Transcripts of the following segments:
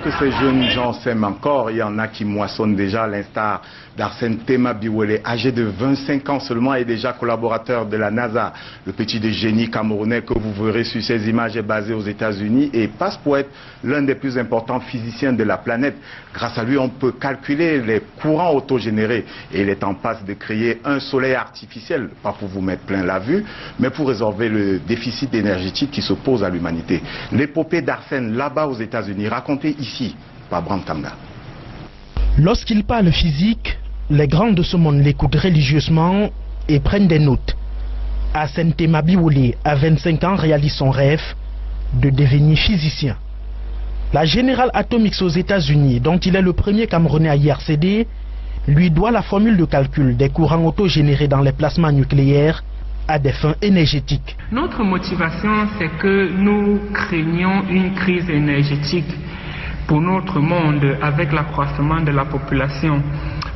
que ces jeunes gens s'aiment encore. Il y en a qui moissonnent déjà, à l'instar d'Arsène Tema Biwole, âgé de 25 ans seulement et déjà collaborateur de la NASA. Le petit de génie camerounais que vous verrez sur ces images est basé aux États-Unis et passe pour être l'un des plus importants physiciens de la planète. Grâce à lui, on peut calculer les courants autogénérés et il est en passe de créer un soleil artificiel, pas pour vous mettre plein la vue, mais pour résorber le déficit énergétique qui se pose à l'humanité. L'épopée d'Arsène là-bas aux États-Unis, racontée ici par Bram Kamna. Lorsqu'il parle physique, les grands de ce monde l'écoutent religieusement et prennent des notes. Arsène Tema Biwole, à 25 ans, réalise son rêve de devenir physicien. La General Atomics aux États-Unis, dont il est le premier Camerounais à y accéder, lui doit la formule de calcul des courants autogénérés dans les plasmas nucléaires à des fins énergétiques. Notre motivation, c'est que nous craignons une crise énergétique pour notre monde avec l'accroissement de la population.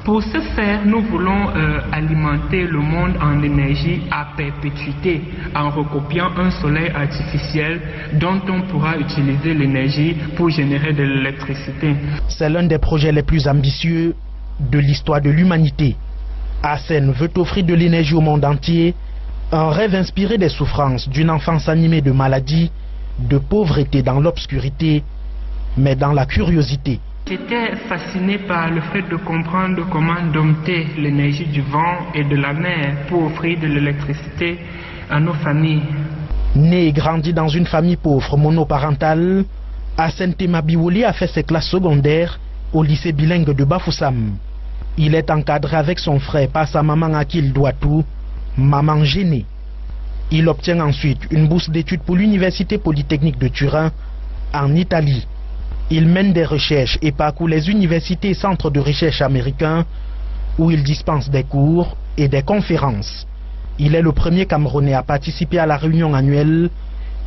Pour ce faire, nous voulons alimenter le monde en énergie à perpétuité en recopiant un soleil artificiel dont on pourra utiliser l'énergie pour générer de l'électricité. C'est l'un des projets les plus ambitieux de l'histoire de l'humanité. Arsène veut offrir de l'énergie au monde entier, un rêve inspiré des souffrances d'une enfance animée de maladies, de pauvreté dans l'obscurité, mais dans la curiosité. J'étais fasciné par le fait de comprendre comment dompter l'énergie du vent et de la mer pour offrir de l'électricité à nos familles. Né et grandi dans une famille pauvre monoparentale, Arsène Tema Biwole a fait ses classes secondaires au lycée bilingue de Bafoussam. Il est encadré avec son frère par sa maman à qui il doit tout, maman gênée. Il obtient ensuite une bourse d'études pour l'université polytechnique de Turin, en Italie. Il mène des recherches et parcourt les universités et centres de recherche américains où il dispense des cours et des conférences. Il est le premier Camerounais à participer à la réunion annuelle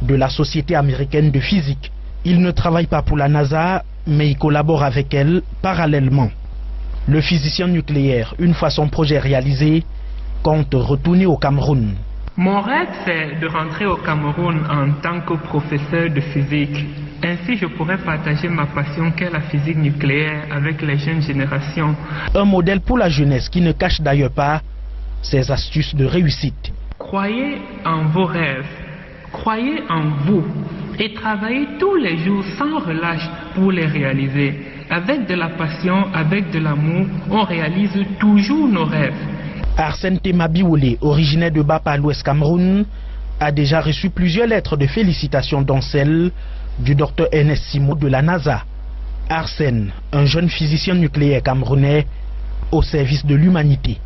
de la Société américaine de physique. Il ne travaille pas pour la NASA, mais il collabore avec elle parallèlement. Le physicien nucléaire, une fois son projet réalisé, compte retourner au Cameroun. Mon rêve, c'est de rentrer au Cameroun en tant que professeur de physique. Ainsi, je pourrais partager ma passion qu'est la physique nucléaire avec les jeunes générations. Un modèle pour la jeunesse qui ne cache d'ailleurs pas ses astuces de réussite. Croyez en vos rêves, croyez en vous et travaillez tous les jours sans relâche pour les réaliser. Avec de la passion, avec de l'amour, on réalise toujours nos rêves. Arsène Tema Biwole, originaire de Bapa à l'Ouest Cameroun, a déjà reçu plusieurs lettres de félicitations dont celle du Dr Ernest Simo de la NASA. Arsène, un jeune physicien nucléaire camerounais au service de l'humanité.